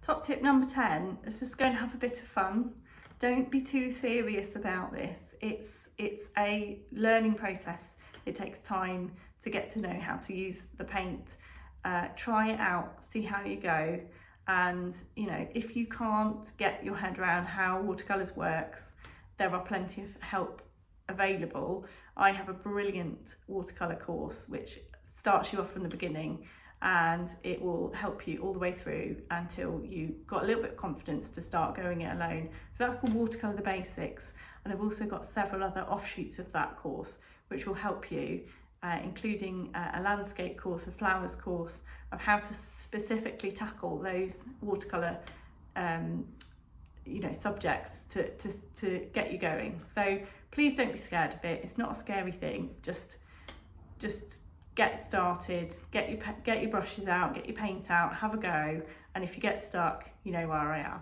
Top tip number 10 is just go and have a bit of fun. Don't be too serious about this. It's a learning process. It takes time to get to know how to use the paint. Try it out, see how you go. And you know, if you can't get your head around how watercolours works, there are plenty of help available. I have a brilliant watercolour course which starts you off from the beginning, and it will help you all the way through until you got a little bit of confidence to start going it alone. So that's called Watercolour the Basics, and I've also got several other offshoots of that course which will help you, including a landscape course, a flowers course, of how to specifically tackle those watercolour subjects to get you going. So please don't be scared of it. It's not a scary thing. Just get started, get your brushes out, get your paint out, have a go, and if you get stuck, you know where I am.